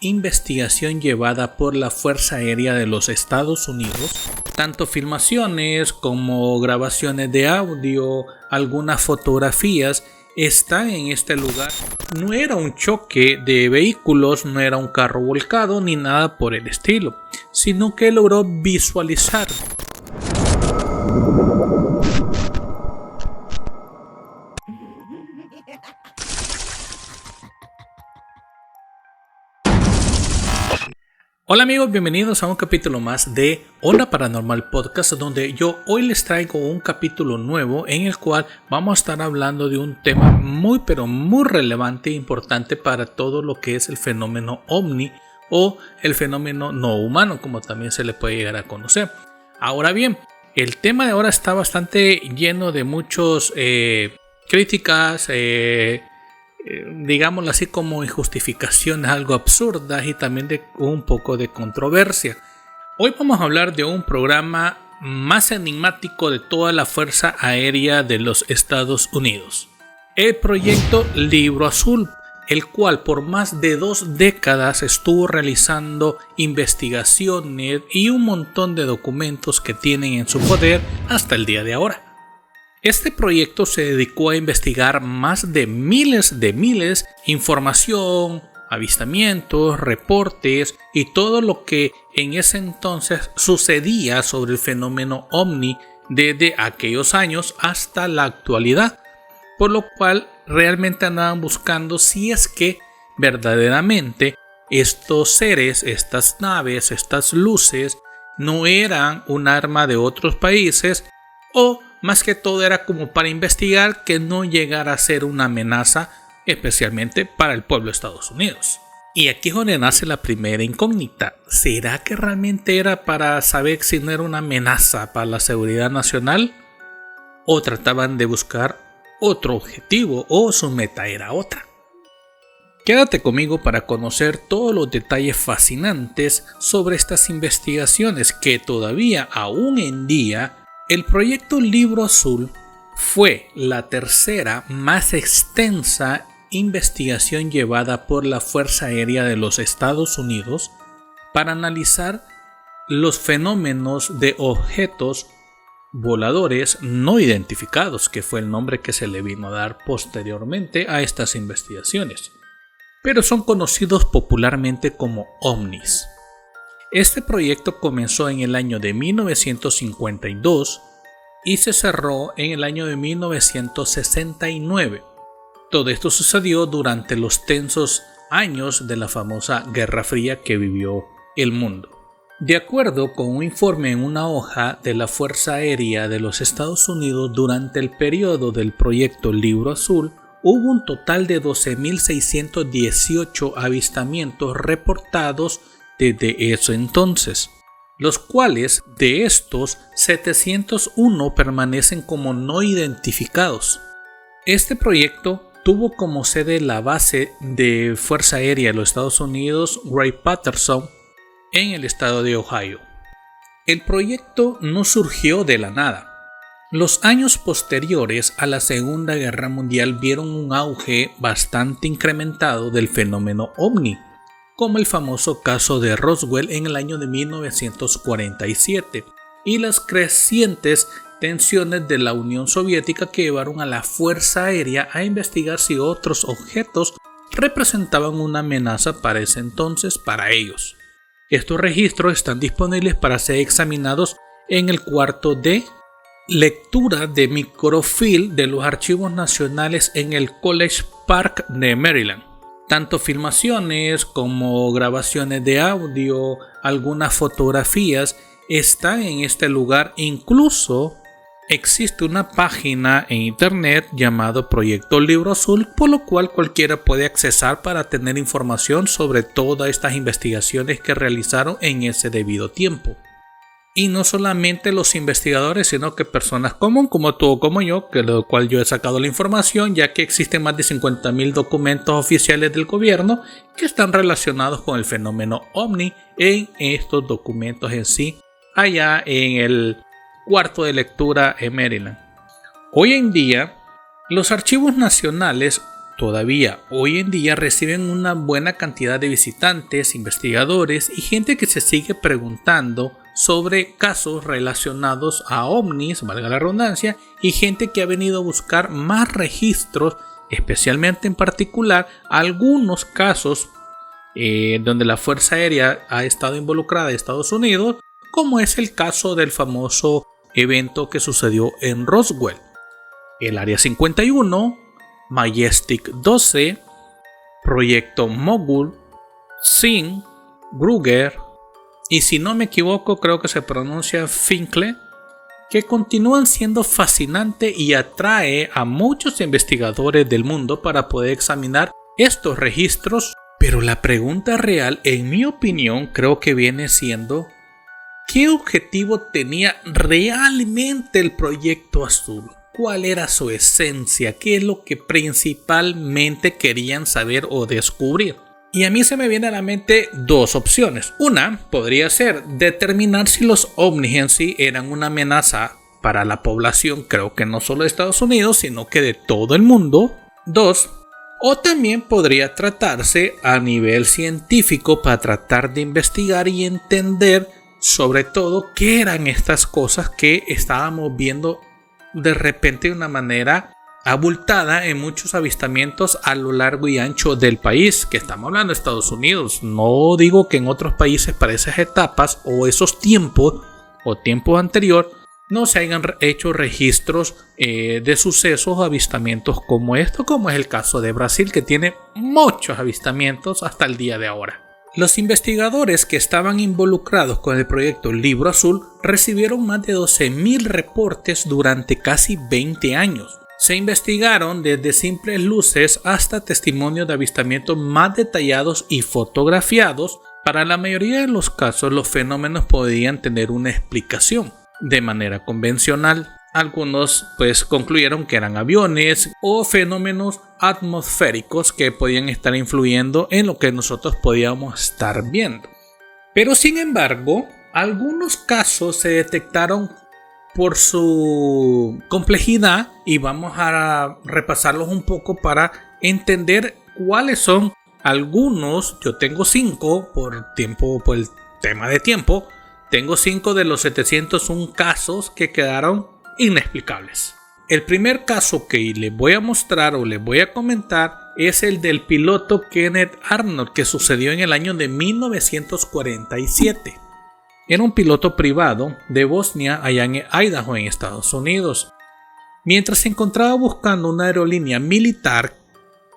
investigación llevada por la Fuerza Aérea de los Estados Unidos. Tanto filmaciones como grabaciones de audio, algunas fotografías están en este lugar. No era un choque de vehículos, no era un carro volcado ni nada por el estilo, sino que logró visualizar. Hola amigos, bienvenidos a un capítulo más de Onda Paranormal Podcast, donde yo hoy les traigo un capítulo nuevo en el cual vamos a estar hablando de un tema muy relevante e importante para todo lo que es el fenómeno ovni o el fenómeno no humano, como también se le puede llegar a conocer. Ahora bien, el tema de ahora está bastante lleno de muchos críticas, digámoslo así, como injustificaciones algo absurdas y también de un poco de controversia. Hoy vamos a hablar de un programa más enigmático de toda la Fuerza Aérea de los Estados Unidos, el proyecto Libro Azul, el cual por más de 2 décadas estuvo realizando investigaciones y un montón de documentos que tienen en su poder hasta el día de ahora. Este proyecto se dedicó a investigar más de miles de información, avistamientos, reportes y todo lo que en ese entonces sucedía sobre el fenómeno ovni desde aquellos años hasta la actualidad, por lo cual realmente andaban buscando si es que verdaderamente estos seres, estas naves, estas luces no eran un arma de otros países, o más que todo era como para investigar que no llegara a ser una amenaza, especialmente para el pueblo de Estados Unidos. Y aquí es donde nace la primera incógnita. ¿Será que realmente era para saber si no era una amenaza para la seguridad nacional? ¿O trataban de buscar otro objetivo o su meta era otra? Quédate conmigo para conocer todos los detalles fascinantes sobre estas investigaciones que todavía aún en día. El proyecto Libro Azul fue la tercera más extensa investigación llevada por la Fuerza Aérea de los Estados Unidos para analizar los fenómenos de objetos voladores no identificados, que fue el nombre que se le vino a dar posteriormente a estas investigaciones, pero son conocidos popularmente como ovnis. Este proyecto comenzó en el año de 1952 y se cerró en el año de 1969. Todo esto sucedió durante los tensos años de la famosa Guerra Fría que vivió el mundo. De acuerdo con un informe en una hoja de la Fuerza Aérea de los Estados Unidos, durante el periodo del proyecto Libro Azul, hubo un total de 12.618 avistamientos reportados desde ese entonces, los cuales de estos 701 permanecen como no identificados. Este proyecto tuvo como sede la base de Fuerza Aérea de los Estados Unidos Wright-Patterson en el estado de Ohio. El proyecto no surgió de la nada. Los años posteriores a la Segunda Guerra Mundial vieron un auge bastante incrementado del fenómeno ovni, como el famoso caso de Roswell en el año de 1947 y las crecientes tensiones de la Unión Soviética que llevaron a la Fuerza Aérea a investigar si otros objetos representaban una amenaza para ese entonces para ellos. Estos registros están disponibles para ser examinados en el cuarto de lectura de microfilm de los archivos nacionales en el College Park de Maryland. Tanto filmaciones como grabaciones de audio, algunas fotografías están en este lugar. Incluso existe una página en internet llamado Proyecto Libro Azul, por lo cual cualquiera puede accesar para tener información sobre todas estas investigaciones que realizaron en ese debido tiempo. Y no solamente los investigadores, sino que personas comunes como tú o como yo, que lo cual yo he sacado la información, ya que existen más de 50.000 documentos oficiales del gobierno que están relacionados con el fenómeno ovni en estos documentos en sí, allá en el cuarto de lectura en Maryland. Hoy en día, los archivos nacionales todavía hoy en día reciben una buena cantidad de visitantes, investigadores y gente que se sigue preguntando sobre casos relacionados a ovnis, valga la redundancia, y gente que ha venido a buscar más registros, especialmente en particular algunos casos donde la Fuerza Aérea ha estado involucrada en Estados Unidos, como es el caso del famoso evento que sucedió en Roswell, el Área 51, Majestic 12, Proyecto Mogul, Sin, Kruger y, si no me equivoco, creo que se pronuncia Finkel, que continúan siendo fascinantes y atrae a muchos investigadores del mundo para poder examinar estos registros. Pero la pregunta real, en mi opinión, creo que viene siendo: ¿qué objetivo tenía realmente el Proyecto Azul? ¿Cuál era su esencia? ¿Qué es lo que principalmente querían saber o descubrir? Y a mí se me viene a la mente dos opciones. Una podría ser determinar si los ovnis en sí eran una amenaza para la población, creo que no solo de Estados Unidos, sino que de todo el mundo. Dos, o también podría tratarse a nivel científico para tratar de investigar y entender sobre todo qué eran estas cosas que estábamos viendo de repente de una manera abultada en muchos avistamientos a lo largo y ancho del país, que estamos hablando de Estados Unidos. No digo que en otros países para esas etapas o esos tiempos o tiempo anterior no se hayan hecho registros de sucesos o avistamientos como esto, como es el caso de Brasil, que tiene muchos avistamientos hasta el día de ahora. Los investigadores que estaban involucrados con el proyecto Libro Azul recibieron más de 12.000 reportes durante casi 20 años. Se investigaron desde simples luces hasta testimonios de avistamientos más detallados y fotografiados. Para la mayoría de los casos, los fenómenos podían tener una explicación de manera convencional. Algunos concluyeron que eran aviones o fenómenos atmosféricos que podían estar influyendo en lo que nosotros podíamos estar viendo. Pero sin embargo, algunos casos se detectaron por su complejidad y vamos a repasarlos un poco para entender cuáles son algunos. Yo tengo 5 por el tema de tiempo. Tengo 5 de los 701 casos que quedaron inexplicables. El primer caso que les voy a mostrar o les voy a comentar es el del piloto Kenneth Arnold, que sucedió en el año de 1947. Era un piloto privado de Bosnia, allá en Idaho, en Estados Unidos. Mientras se encontraba buscando una aerolínea militar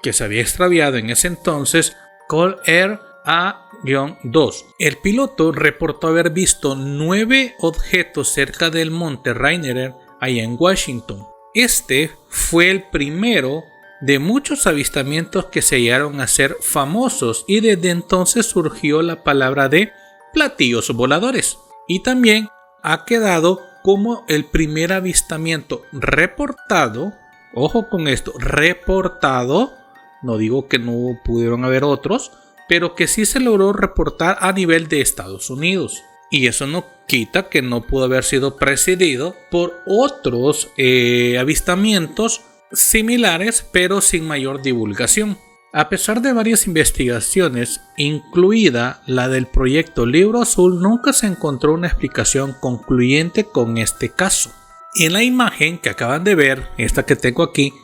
que se había extraviado en ese entonces, Cold Air A-2. El piloto reportó haber visto 9 objetos cerca del monte Rainier, allá en Washington. Este fue el primero de muchos avistamientos que se llegaron a ser famosos, y desde entonces surgió la palabra de platillos voladores, y también ha quedado como el primer avistamiento reportado. Ojo con esto, reportado, no digo que no pudieron haber otros, pero que sí se logró reportar a nivel de Estados Unidos. Y eso no quita que no pudo haber sido precedido por otros avistamientos similares, pero sin mayor divulgación. A pesar de varias investigaciones, incluida la del proyecto Libro Azul, nunca se encontró una explicación concluyente con este caso. En la imagen que acaban de ver, esta que tengo aquí,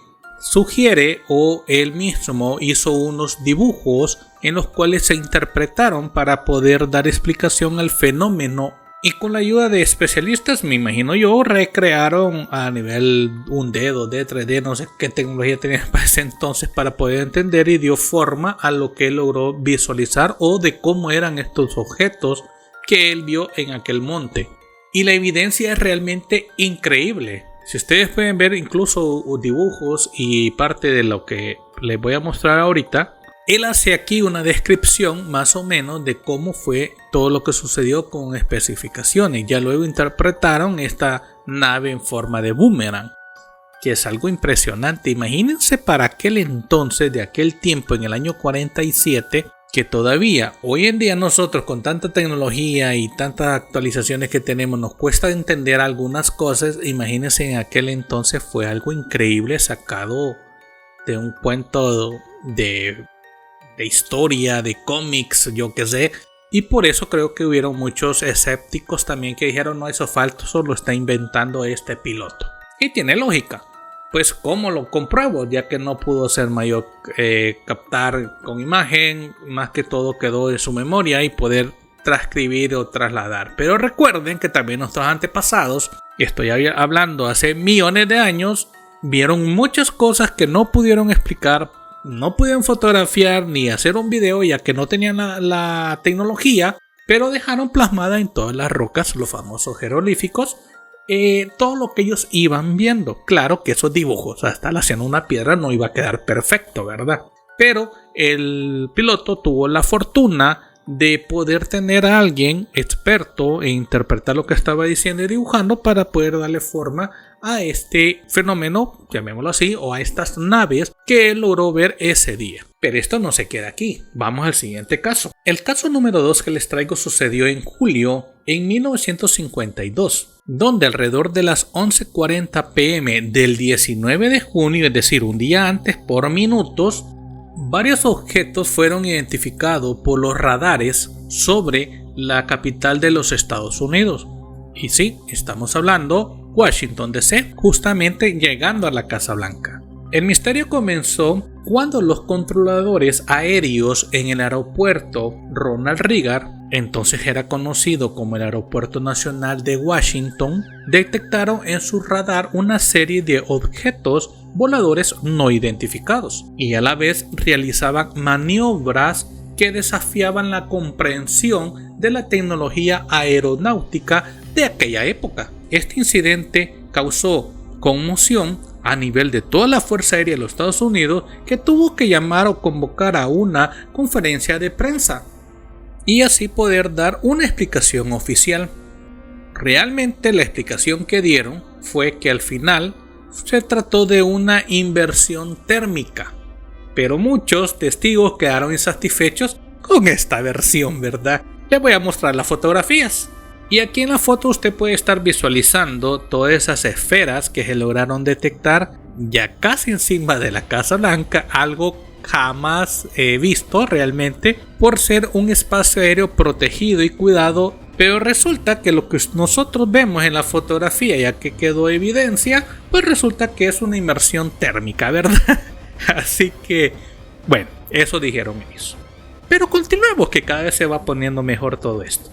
sugiere o él mismo hizo unos dibujos en los cuales se interpretaron para poder dar explicación al fenómeno, y con la ayuda de especialistas, me imagino yo, recrearon a nivel 1D, 2D, 3D, no sé qué tecnología tenía para ese entonces para poder entender, y dio forma a lo que él logró visualizar o de cómo eran estos objetos que él vio en aquel monte. Y la evidencia es realmente increíble. Si ustedes pueden ver incluso dibujos y parte de lo que les voy a mostrar ahorita, él hace aquí una descripción más o menos de cómo fue todo lo que sucedió con especificaciones. Ya luego interpretaron esta nave en forma de boomerang, que es algo impresionante. Imagínense para aquel entonces, de aquel tiempo, en el año 47, que todavía hoy en día nosotros, con tanta tecnología y tantas actualizaciones que tenemos, nos cuesta entender algunas cosas. Imagínense, en aquel entonces fue algo increíble, sacado de un cuento de historia, de cómics, yo qué sé. Y por eso creo que hubieron muchos escépticos también que dijeron, no, eso falso lo está inventando este piloto. Y tiene lógica. Pues ¿cómo lo compruebo? Ya que no pudo ser mayor captar con imagen, más que todo quedó en su memoria y poder transcribir o trasladar. Pero recuerden que también nuestros antepasados, y estoy hablando hace millones de años, vieron muchas cosas que no pudieron explicar, no pudieron fotografiar ni hacer un video ya que no tenían la tecnología, pero dejaron plasmada en todas las rocas, los famosos jeroglíficos, todo lo que ellos iban viendo. Claro que esos dibujos, hasta haciendo una piedra, no iba a quedar perfecto, ¿verdad? Pero el piloto tuvo la fortuna de poder tener a alguien experto en interpretar lo que estaba diciendo y dibujando para poder darle forma a este fenómeno, llamémoslo así, o a estas naves que él logró ver ese día. Pero esto no se queda aquí, vamos al siguiente caso. El caso número 2 que les traigo sucedió en julio en 1952, donde alrededor de las 11:40 p.m. del 19 de junio, es decir, un día antes por minutos, varios objetos fueron identificados por los radares sobre la capital de los Estados Unidos. Y sí, estamos hablando Washington DC, justamente llegando a la Casa Blanca. El misterio comenzó cuando los controladores aéreos en el aeropuerto Ronald Reagan, entonces era conocido como el Aeropuerto Nacional de Washington, detectaron en su radar una serie de objetos voladores no identificados y a la vez realizaban maniobras que desafiaban la comprensión de la tecnología aeronáutica de aquella época. Este incidente causó conmoción a nivel de toda la Fuerza Aérea de los Estados Unidos, que tuvo que llamar o convocar a una conferencia de prensa y así poder dar una explicación oficial. Realmente la explicación que dieron fue que al final se trató de una inversión térmica, pero muchos testigos quedaron insatisfechos con esta versión, ¿verdad? Les voy a mostrar las fotografías. Y aquí en la foto usted puede estar visualizando todas esas esferas que se lograron detectar ya casi encima de la Casa Blanca, algo jamás visto realmente por ser un espacio aéreo protegido y cuidado. Pero resulta que lo que nosotros vemos en la fotografía, ya que quedó evidencia, pues resulta que es una inmersión térmica, ¿verdad? Así que, bueno, eso dijeron ellos. Pero continuemos, que cada vez se va poniendo mejor todo esto.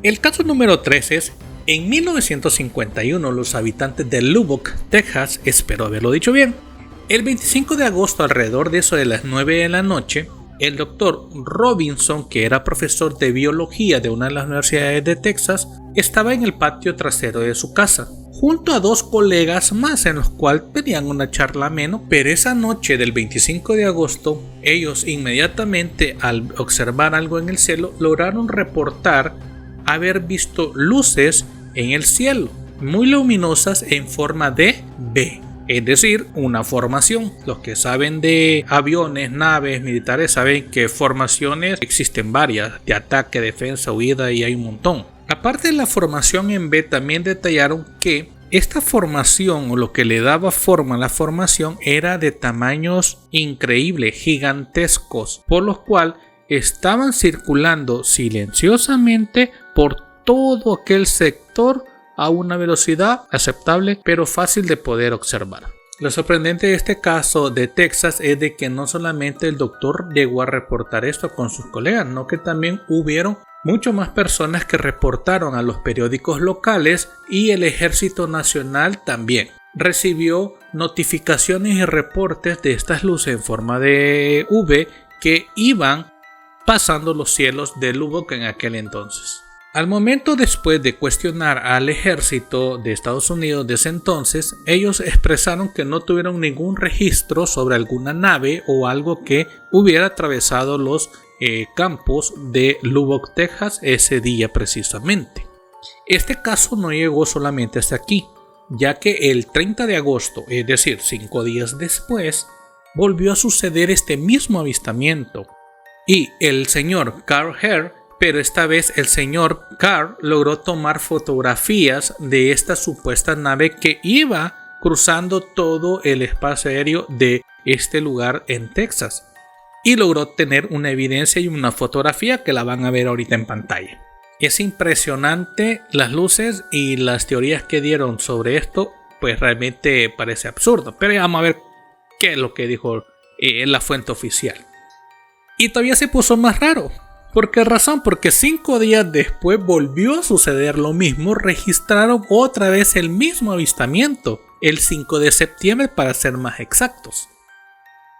El caso número 3 es, en 1951 los habitantes de Lubbock, Texas, espero haberlo dicho bien, el 25 de agosto alrededor de eso de las 9 de la noche, el doctor Robinson, que era profesor de biología de una de las universidades de Texas, estaba en el patio trasero de su casa, junto a dos colegas más en los cuales tenían una charla amena, pero esa noche del 25 de agosto, ellos inmediatamente al observar algo en el cielo, lograron reportar haber visto luces en el cielo, muy luminosas en forma de V. Es decir, una formación. Los que saben de aviones, naves, militares, saben que formaciones existen varias, de ataque, defensa, huida, y hay un montón. Aparte de la formación en V, también detallaron que esta formación, o lo que le daba forma a la formación, era de tamaños increíbles, gigantescos, por los cuales estaban circulando silenciosamente por todo aquel sector a una velocidad aceptable pero fácil de poder observar. Lo sorprendente de este caso de Texas es de que no solamente el doctor llegó a reportar esto con sus colegas, sino que también hubieron mucho más personas que reportaron a los periódicos locales, y el Ejército Nacional también recibió notificaciones y reportes de estas luces en forma de V que iban pasando los cielos de Lubbock en aquel entonces. Al momento después de cuestionar al ejército de Estados Unidos de ese entonces, ellos expresaron que no tuvieron ningún registro sobre alguna nave o algo que hubiera atravesado los campos de Lubbock, Texas ese día precisamente. Este caso no llegó solamente hasta aquí, ya que el 30 de agosto, es decir, 5 días después, volvió a suceder este mismo avistamiento. Y el señor Carl Hare, pero esta vez el señor Carl logró tomar fotografías de esta supuesta nave que iba cruzando todo el espacio aéreo de este lugar en Texas y logró tener una evidencia y una fotografía que la van a ver ahorita en pantalla. Es impresionante las luces y las teorías que dieron sobre esto, pues realmente parece absurdo, pero ya vamos a ver qué es lo que dijo la fuente oficial. Y todavía se puso más raro. ¿Por qué razón? Porque 5 días después volvió a suceder lo mismo, registraron otra vez el mismo avistamiento, el 5 de septiembre para ser más exactos.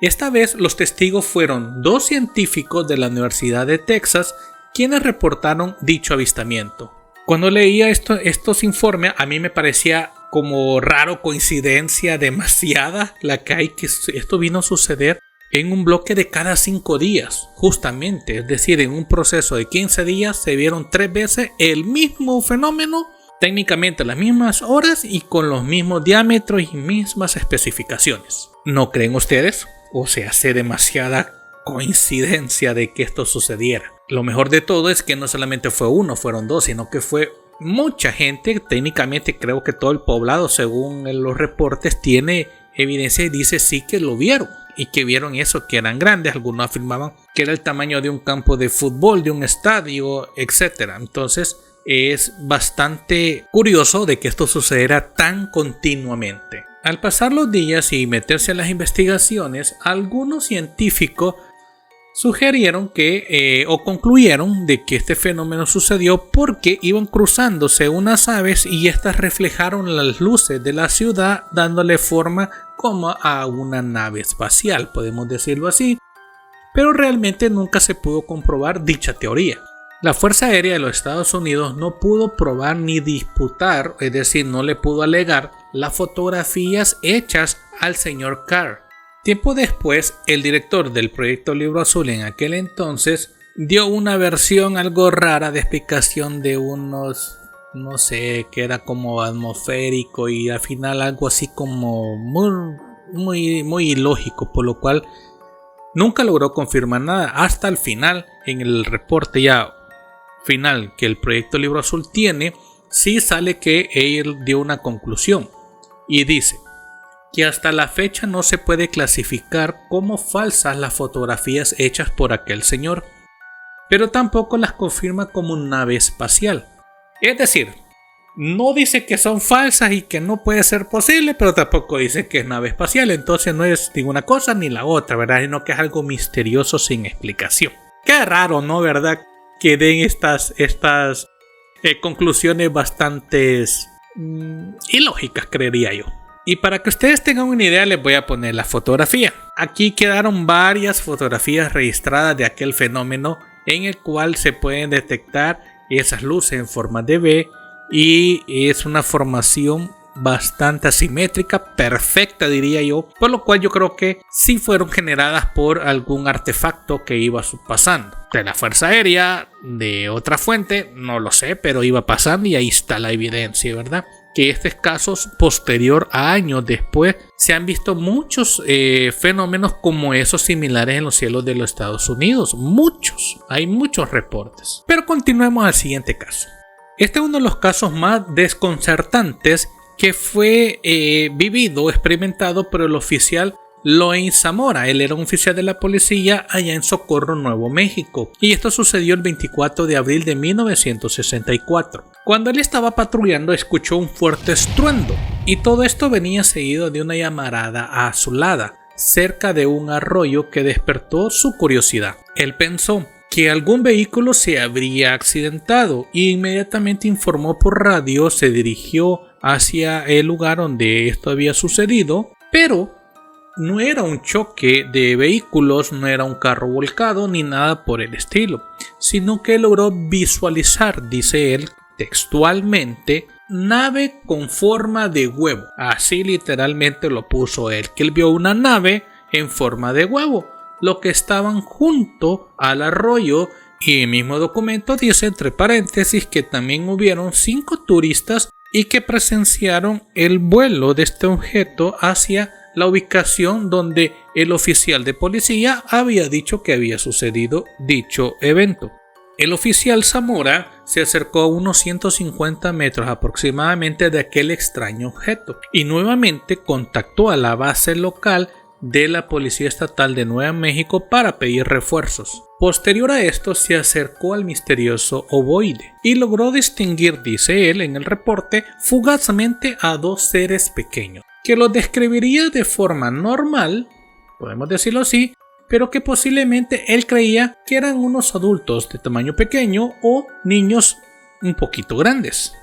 Esta vez los testigos fueron 2 científicos de la Universidad de Texas quienes reportaron dicho avistamiento. Cuando leía estos informes, a mí me parecía como raro, coincidencia demasiada la que hay, que esto vino a suceder en un bloque de cada 5 días, justamente, es decir, en un proceso de 15 días se vieron 3 veces el mismo fenómeno, técnicamente las mismas horas y con los mismos diámetros y mismas especificaciones. ¿No creen ustedes? O se hace demasiada coincidencia de que esto sucediera. Lo mejor de todo es que no solamente fue uno, fueron 2, sino que fue mucha gente. Técnicamente creo que todo el poblado, según los reportes, tiene evidencia y dice sí que lo vieron. Y que vieron eso, que eran grandes. Algunos afirmaban que era el tamaño de un campo de fútbol, de un estadio, etc. Entonces es bastante curioso de que esto sucediera tan continuamente. Al pasar los días y meterse en las investigaciones, algunos científicos sugirieron que o concluyeron de que este fenómeno sucedió porque iban cruzándose unas aves y estas reflejaron las luces de la ciudad dándole forma como a una nave espacial, podemos decirlo así, pero realmente nunca se pudo comprobar dicha teoría. La Fuerza Aérea de los Estados Unidos no pudo probar ni disputar, es decir, no le pudo alegar las fotografías hechas al señor Carr. Tiempo después, el director del proyecto Libro Azul en aquel entonces dio una versión algo rara de explicación de unos, no sé, que era como atmosférico y al final algo así como muy ilógico, por lo cual nunca logró confirmar nada hasta el final. En el reporte ya final que el proyecto Libro Azul tiene, sí sale que él dio una conclusión y dice que hasta la fecha no se puede clasificar como falsas las fotografías hechas por aquel señor, pero tampoco las confirma como nave espacial. Es decir, no dice que son falsas y que no puede ser posible, pero tampoco dice que es nave espacial, entonces no es ninguna cosa ni la otra, ¿verdad? Sino que es algo misterioso sin explicación. Qué raro, ¿no? ¿Verdad? Que den estas conclusiones bastante ilógicas, creería yo. Y para que ustedes tengan una idea, les voy a poner la fotografía. Aquí quedaron varias fotografías registradas de aquel fenómeno en el cual se pueden detectar esas luces en forma de V y es una formación bastante asimétrica, perfecta diría yo, por lo cual yo creo que sí fueron generadas por algún artefacto que iba pasando de la Fuerza Aérea, de otra fuente, no lo sé, pero iba pasando y ahí está la evidencia, ¿verdad? Que estos casos posterior a años después se han visto muchos fenómenos como esos similares en los cielos de los Estados Unidos, hay muchos reportes. Pero continuemos al siguiente caso. Este es uno de los casos más desconcertantes que fue vivido, experimentado por el oficial Loin Zamora. Él era un oficial de la policía allá en Socorro, Nuevo México, y esto sucedió el 24 de abril de 1964. Cuando él estaba patrullando escuchó un fuerte estruendo y todo esto venía seguido de una llamarada azulada cerca de un arroyo que despertó su curiosidad. Él pensó que algún vehículo se habría accidentado e inmediatamente informó por radio, se dirigió hacia el lugar donde esto había sucedido, pero no era un choque de vehículos, no era un carro volcado ni nada por el estilo, sino que logró visualizar, dice él textualmente, nave con forma de huevo. Así literalmente lo puso él, que él vio una nave en forma de huevo, lo que estaban junto al arroyo, y el mismo documento dice entre paréntesis que también hubieron 5 turistas y que presenciaron el vuelo de este objeto hacia la ubicación donde el oficial de policía había dicho que había sucedido dicho evento. El oficial Zamora se acercó a unos 150 metros aproximadamente de aquel extraño objeto y nuevamente contactó a la base local de la Policía Estatal de Nueva México para pedir refuerzos. Posterior a esto se acercó al misterioso ovoide y logró distinguir, dice él en el reporte, fugazmente a dos seres pequeños, que los describiría de forma normal, podemos decirlo así, pero que posiblemente él creía que eran unos adultos de tamaño pequeño o niños un poquito grandes.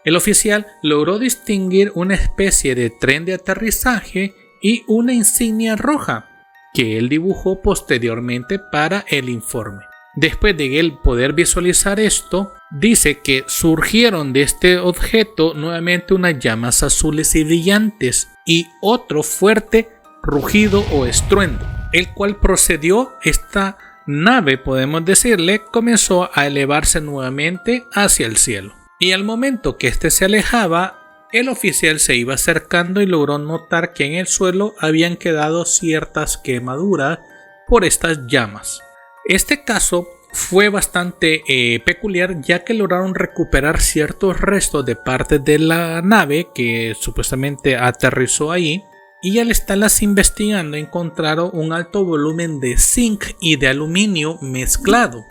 El oficial logró distinguir una especie de tren de aterrizaje y una insignia roja que él dibujó posteriormente para el informe. Después de él poder visualizar esto, dice que surgieron de este objeto nuevamente unas llamas azules y brillantes y otro fuerte rugido o estruendo, el cual procedió esta nave, podemos decirle, comenzó a elevarse nuevamente hacia el cielo. Y al momento que éste se alejaba, el oficial se iba acercando y logró notar que en el suelo habían quedado ciertas quemaduras por estas llamas. Este caso fue bastante peculiar, ya que lograron recuperar ciertos restos de partes de la nave que supuestamente aterrizó ahí, y al estarlas investigando encontraron un alto volumen de zinc y de aluminio mezclado,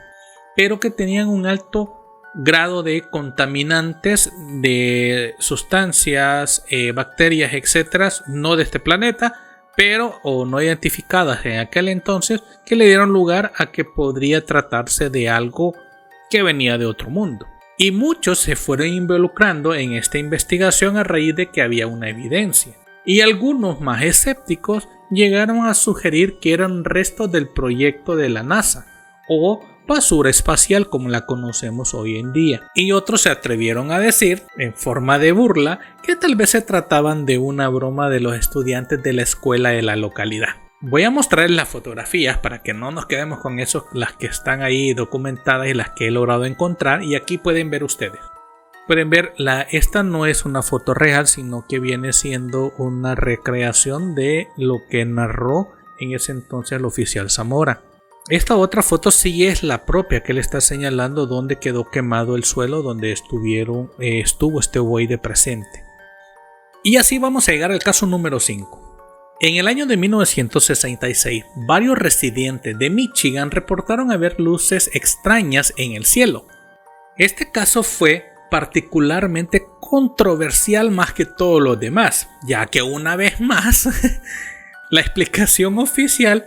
pero que tenían un alto grado de contaminantes, de sustancias, bacterias, etcétera, no de este planeta, pero o no identificadas en aquel entonces, que le dieron lugar a que podría tratarse de algo que venía de otro mundo. Y muchos se fueron involucrando en esta investigación a raíz de que había una evidencia. Y algunos más escépticos llegaron a sugerir que eran restos del proyecto de la NASA o basura espacial como la conocemos hoy en día. Y otros se atrevieron a decir, en forma de burla, que tal vez se trataban de una broma de los estudiantes de la escuela de la localidad. Voy a mostrarles las fotografías para que no nos quedemos con eso, las que están ahí documentadas y las que he logrado encontrar, y aquí pueden ver ustedes. Pueden ver, esta no es una foto real, sino que viene siendo una recreación de lo que narró en ese entonces el oficial Zamora. Esta otra foto sí es la propia que él está señalando, donde quedó quemado el suelo donde estuvo este ovoide presente. Y así vamos a llegar al caso número 5. En el año de 1966, varios residentes de Michigan reportaron haber luces extrañas en el cielo. Este caso fue particularmente controversial más que todos los demás, ya que una vez más la explicación oficial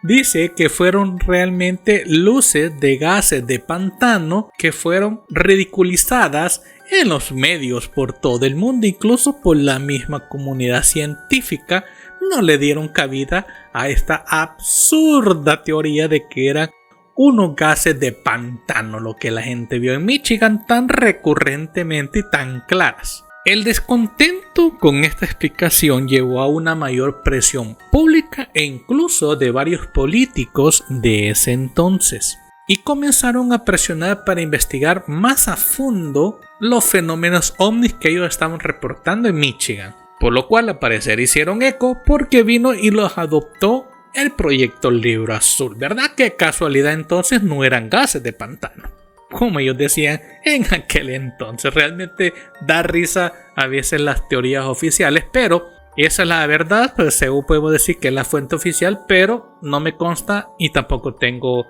dice que fueron realmente luces de gases de pantano que fueron ridiculizadas en los medios por todo el mundo, incluso por la misma comunidad científica. No le dieron cabida a esta absurda teoría de que eran unos gases de pantano lo que la gente vio en Michigan tan recurrentemente y tan claras. El descontento con esta explicación llevó a una mayor presión pública e incluso de varios políticos de ese entonces, y comenzaron a presionar para investigar más a fondo los fenómenos ovnis que ellos estaban reportando en Michigan, por lo cual al parecer hicieron eco porque vino y los adoptó el proyecto Libro Azul. ¿Verdad que casualidad entonces no eran gases de pantano, como ellos decían en aquel entonces? Realmente da risa a veces las teorías oficiales, pero esa es la verdad. Pues según podemos decir que es la fuente oficial, pero no me consta y tampoco tengo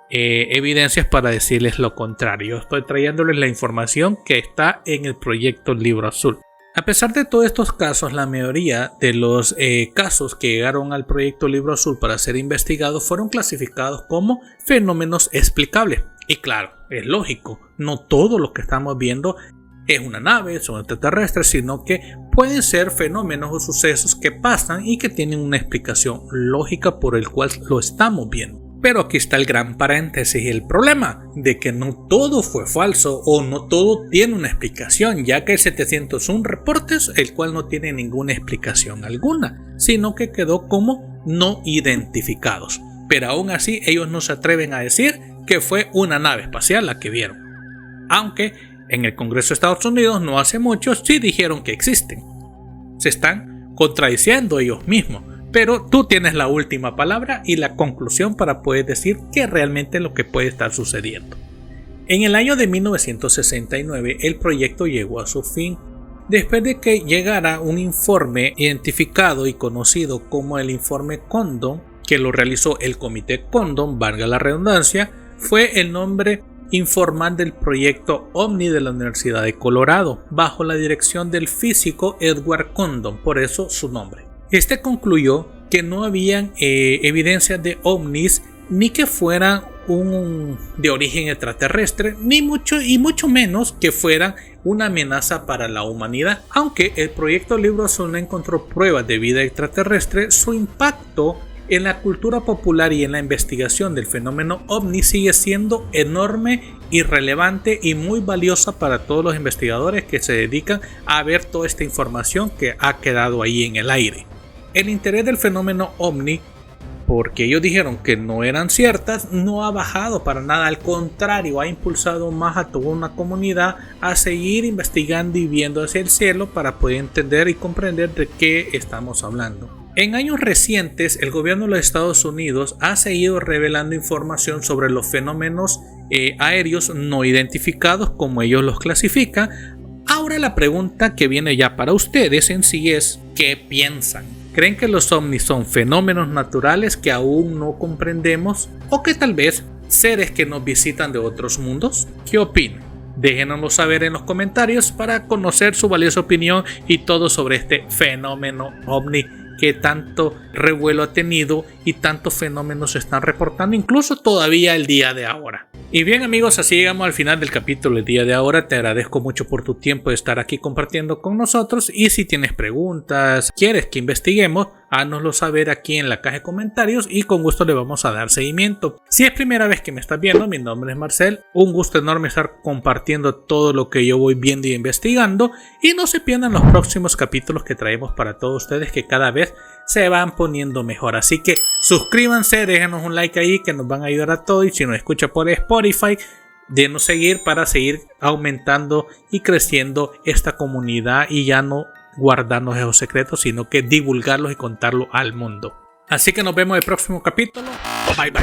evidencias para decirles lo contrario. Estoy trayéndoles la información que está en el proyecto Libro Azul. A pesar de todos estos casos, la mayoría de los casos que llegaron al proyecto Libro Azul para ser investigados fueron clasificados como fenómenos explicables. Y claro, es lógico, no todo lo que estamos viendo es una nave, son extraterrestres, sino que pueden ser fenómenos o sucesos que pasan y que tienen una explicación lógica por el cual lo estamos viendo. Pero aquí está el gran paréntesis y el problema de que no todo fue falso o no todo tiene una explicación, ya que hay 701 reportes el cual no tiene ninguna explicación alguna, sino que quedó como no identificados. Pero aún así ellos no se atreven a decir que fue una nave espacial la que vieron, aunque en el Congreso de Estados Unidos no hace mucho sí dijeron que existen. Se están contradiciendo ellos mismos. Pero tú tienes la última palabra y la conclusión para poder decir qué realmente es lo que puede estar sucediendo. En el año de 1969 el proyecto llegó a su fin después de que llegara un informe identificado y conocido como el informe Condon, que lo realizó el Comité Condon, valga la redundancia, fue el nombre informal del proyecto OVNI de la Universidad de Colorado, bajo la dirección del físico Edward Condon, por eso su nombre. Este concluyó que no habían evidencias de ovnis ni que fueran de origen extraterrestre, ni mucho menos que fueran una amenaza para la humanidad. Aunque el proyecto Libro Azul no encontró pruebas de vida extraterrestre, su impacto en la cultura popular y en la investigación del fenómeno ovni sigue siendo enorme y relevante y muy valiosa para todos los investigadores que se dedican a ver toda esta información que ha quedado ahí en el aire. El interés del fenómeno ovni, porque ellos dijeron que no eran ciertas, no ha bajado para nada, al contrario, ha impulsado más a toda una comunidad a seguir investigando y viendo hacia el cielo para poder entender y comprender de qué estamos hablando. En años recientes, el gobierno de los Estados Unidos ha seguido revelando información sobre los fenómenos aéreos no identificados, como ellos los clasifican. Ahora la pregunta que viene ya para ustedes en sí es: ¿qué piensan? ¿Creen que los ovnis son fenómenos naturales que aún no comprendemos? ¿O que tal vez seres que nos visitan de otros mundos? ¿Qué opinan? Déjenoslo saber en los comentarios para conocer su valiosa opinión y todo sobre este fenómeno ovni que tanto revuelo ha tenido y tantos fenómenos se están reportando, incluso todavía el día de ahora. Y bien amigos, así llegamos al final del capítulo del día de ahora. Te agradezco mucho por tu tiempo de estar aquí compartiendo con nosotros, y si tienes preguntas, quieres que investiguemos, háznoslo saber aquí en la caja de comentarios y con gusto le vamos a dar seguimiento. Si es primera vez que me estás viendo, mi nombre es Marcel, un gusto enorme estar compartiendo todo lo que yo voy viendo y investigando, y no se pierdan los próximos capítulos que traemos para todos ustedes, que cada vez se van poniendo mejor. Así que suscríbanse, déjenos un like ahí que nos van a ayudar a todos, y si nos escucha por Spotify, denos seguir para seguir aumentando y creciendo esta comunidad y ya no guardarnos esos secretos, sino que divulgarlos y contarlos al mundo. Así que nos vemos en el próximo capítulo. Bye bye.